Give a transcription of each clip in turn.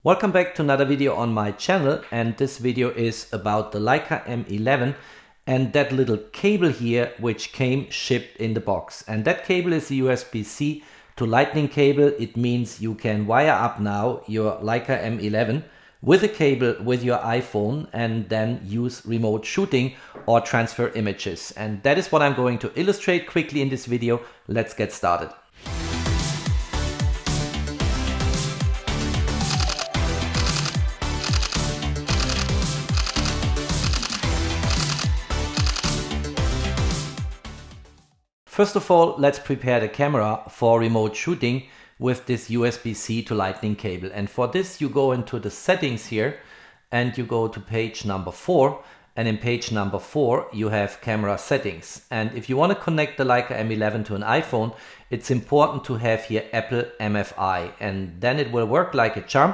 Welcome back to another video on my channel, and this video is about the Leica M11 and that little cable here which came shipped in the box. And that cable is a USB-C to Lightning cable. It means you can wire up now your Leica M11 with a cable with your iPhone and then use remote shooting or transfer images. And that is what I'm going to illustrate quickly in this video. Let's get started. First of all, let's prepare the camera for remote shooting with this USB-C to Lightning cable. And for this, you go into the settings here and you go to page number 4. And in page number 4, you have camera settings. And if you want to connect the Leica M11 to an iPhone, it's important to have here Apple MFI. And then it will work like a charm.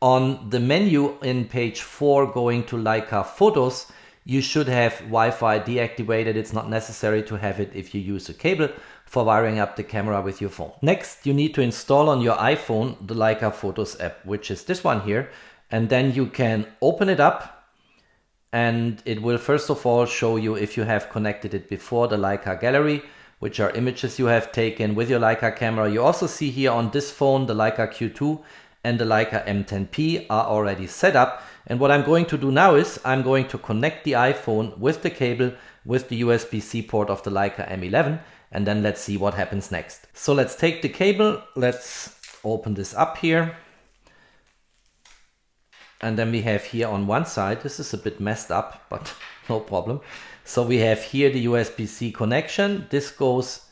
On the menu in page 4, going to Leica Photos, you should have Wi-Fi deactivated. It's not necessary to have it if you use a cable for wiring up the camera with your phone. Next, you need to install on your iPhone the Leica Photos app, which is this one here. And then you can open it up and it will first of all show you, if you have connected it before, the Leica gallery, which are images you have taken with your Leica camera. You also see here on this phone the Leica Q2 and the Leica M10P are already set up. And what I'm going to do now is I'm going to connect the iPhone with the cable with the USB-C port of the Leica M11, and then let's see what happens next. So let's take the cable, let's open this up here. And then we have here on one side, this is a bit messed up, but no problem. So we have here the USB-C connection. This goes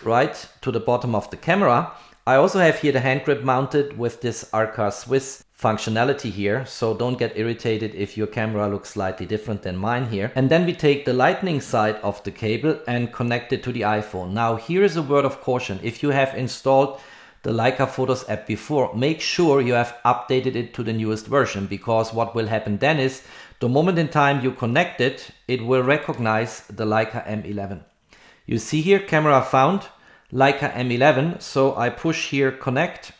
right to the bottom of the camera. I also have here the hand grip mounted with this Arca Swiss functionality here, so don't get irritated if your camera looks slightly different than mine here. And then we take the Lightning side of the cable and connect it to the iPhone. Now here is a word of caution. If you have installed the Leica Photos app before, make sure you have updated it to the newest version, because what will happen then is the moment in time you connect it, it will recognize the Leica M11. You see here, camera found, Leica M11, so I push here connect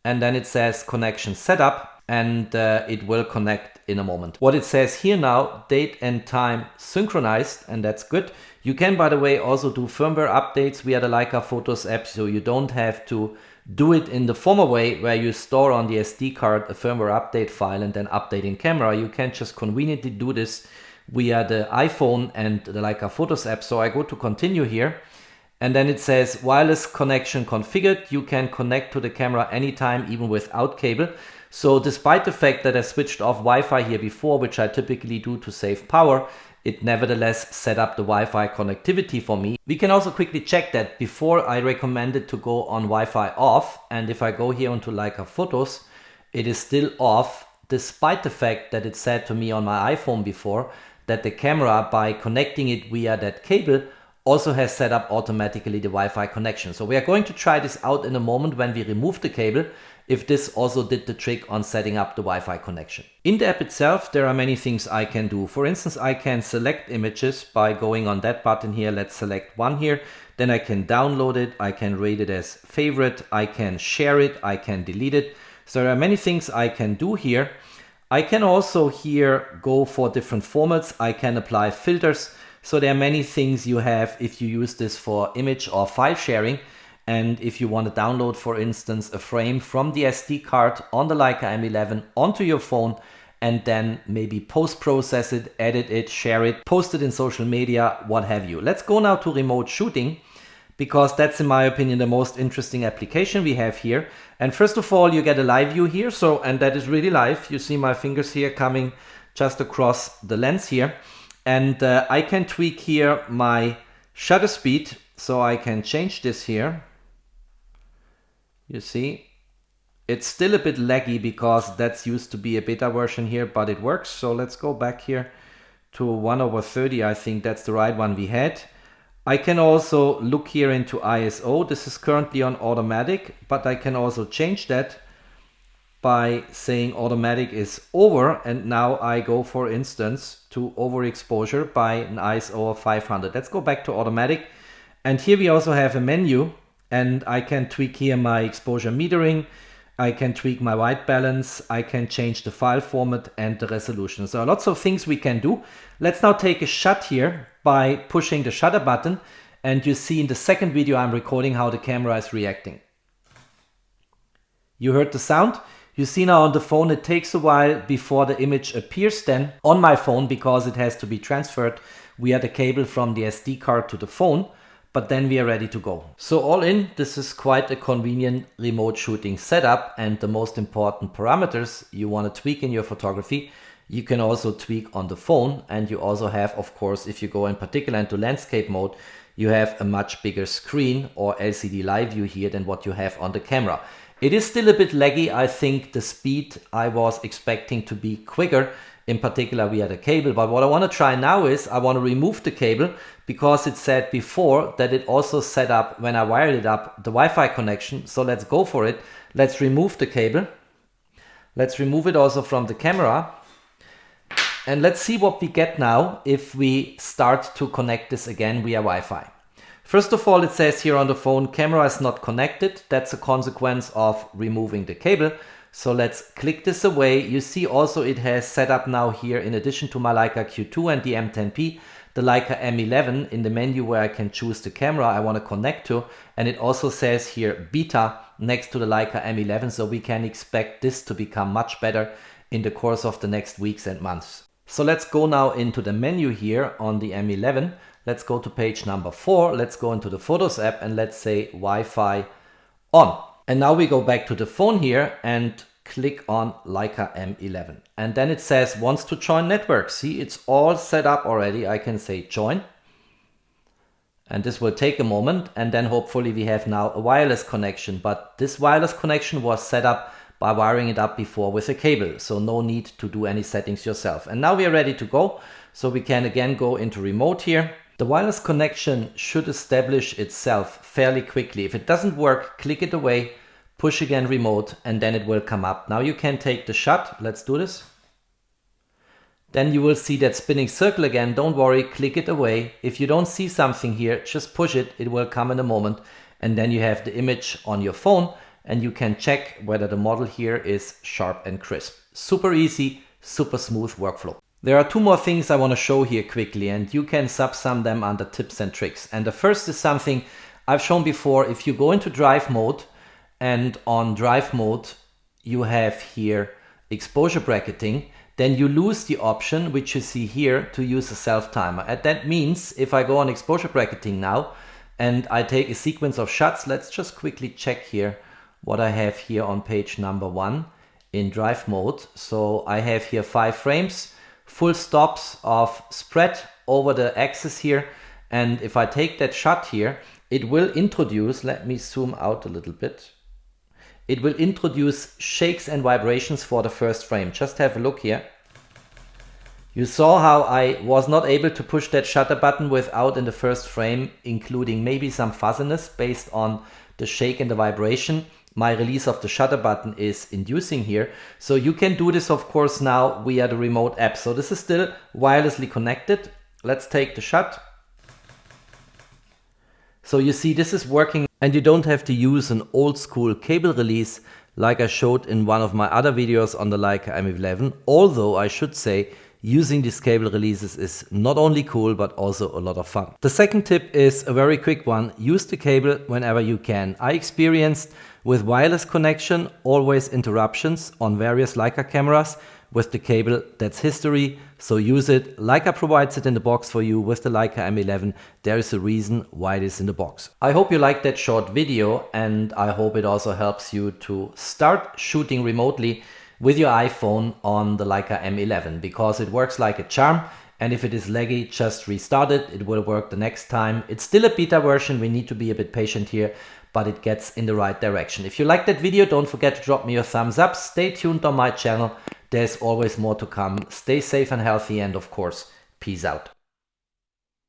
and then it says connection setup, and it will connect in a moment. What it says here now, date and time synchronized, and that's good. You can, by the way, also do firmware updates via the Leica Photos app, so you don't have to do it in the former way where you store on the SD card a firmware update file and then update in camera. You can just conveniently do this via the iPhone and the Leica Photos app. So I go to continue here. And then it says wireless connection configured. You can connect to the camera anytime, even without cable. So despite the fact that I switched off Wi-Fi here before, which I typically do to save power, it nevertheless set up the Wi-Fi connectivity for me. We can also quickly check that. Before, I recommended to go on Wi-Fi off. And if I go here onto Leica Photos, it is still off, despite the fact that it said to me on my iPhone before that the camera, by connecting it via that cable, also has set up automatically the Wi-Fi connection. So we are going to try this out in a moment when we remove the cable, if this also did the trick on setting up the Wi-Fi connection. In the app itself, there are many things I can do. For instance, I can select images by going on that button here. Let's select one here. Then I can download it. I can rate it as favorite. I can share it. I can delete it. So there are many things I can do here. I can also here go for different formats. I can apply filters. So there are many things you have if you use this for image or file sharing. And if you want to download, for instance, a frame from the SD card on the Leica M11 onto your phone, and then maybe post-process it, edit it, share it, post it in social media, what have you. Let's go now to remote shooting, because that's, in my opinion, the most interesting application we have here. And first of all, you get a live view here. So, and that is really live. You see my fingers here coming just across the lens here. And I can tweak here my shutter speed, so I can change this here. You see, it's still a bit laggy because that's used to be a beta version here, but it works. So let's go back here to 1/30. I think that's the right one we had. I can also look here into ISO. This is currently on automatic, but I can also change that by saying automatic is over, and now I go, for instance, to overexposure by an ISO of 500. Let's go back to automatic, and here we also have a menu, and I can tweak here my exposure metering, I can tweak my white balance, I can change the file format and the resolution. So lots of things we can do. Let's now take a shot here by pushing the shutter button, and you see in the second video I'm recording how the camera is reacting. You heard the sound? You see now on the phone it takes a while before the image appears then on my phone because it has to be transferred via the cable from the SD card to the phone, but then we are ready to go. So all in, this is quite a convenient remote shooting setup, and the most important parameters you want to tweak in your photography, you can also tweak on the phone, and you also have, of course, if you go in particular into landscape mode, you have a much bigger screen or LCD live view here than what you have on the camera. It is still a bit laggy. I think the speed I was expecting to be quicker, in particular via the cable. But what I want to try now is I want to remove the cable because it said before that it also set up, when I wired it up, the Wi-Fi connection. So let's go for it. Let's remove the cable. Let's remove it also from the camera. And let's see what we get now if we start to connect this again via Wi-Fi. First of all, it says here on the phone, camera is not connected. That's a consequence of removing the cable. So let's click this away. You see also it has set up now here, in addition to my Leica Q2 and the M10P, the Leica M11 in the menu where I can choose the camera I want to connect to. And it also says here beta next to the Leica M11. So we can expect this to become much better in the course of the next weeks and months. So let's go now into the menu here on the M11. Let's go to page number 4. Let's go into the Photos app and let's say Wi-Fi on. And now we go back to the phone here and click on Leica M11. And then it says wants to join network. See, it's all set up already. I can say join. And this will take a moment. And then hopefully we have now a wireless connection. But this wireless connection was set up by wiring it up before with a cable. So no need to do any settings yourself. And now we are ready to go. So we can again go into remote here. The wireless connection should establish itself fairly quickly. If it doesn't work, click it away, push again remote, and then it will come up. Now you can take the shot. Let's do this. Then you will see that spinning circle again. Don't worry, click it away. If you don't see something here, just push it. It will come in a moment. And then you have the image on your phone and you can check whether the model here is sharp and crisp. Super easy, super smooth workflow. There are two more things I want to show here quickly, and you can subsum them under tips and tricks. And the first is something I've shown before. If you go into drive mode, and on drive mode you have here exposure bracketing, then you lose the option, which you see here, to use a self timer. And that means if I go on exposure bracketing now and I take a sequence of shots, let's just quickly check here what I have here on page number 1 in drive mode. So I have here 5 frames. Full stops of spread over the axis here, and if I take that shot here, it will introduce, let me zoom out a little bit, it will introduce shakes and vibrations for the first frame. Just have a look here. You saw how I was not able to push that shutter button without in the first frame including maybe some fuzziness based on the shake and the vibration my release of the shutter button is inducing here. So you can do this of course now via the remote app. So this is still wirelessly connected. Let's take the shot. So you see this is working, and you don't have to use an old school cable release like I showed in one of my other videos on the Leica M11. Although I should say using these cable releases is not only cool but also a lot of fun. The second tip is a very quick one. Use the cable whenever you can. I experienced with wireless connection always interruptions on various Leica cameras. With the cable, that's history, so use it. Leica provides it in the box for you with the Leica M11. There is a reason why it is in the box. I hope you liked that short video, and I hope it also helps you to start shooting remotely with your iPhone on the Leica M11, because it works like a charm. And if it is laggy, just restart it. It will work the next time. It's still a beta version. We need to be a bit patient here, but it gets in the right direction. If you liked that video, don't forget to drop me your thumbs up. Stay tuned on my channel. There's always more to come. Stay safe and healthy, and of course, peace out.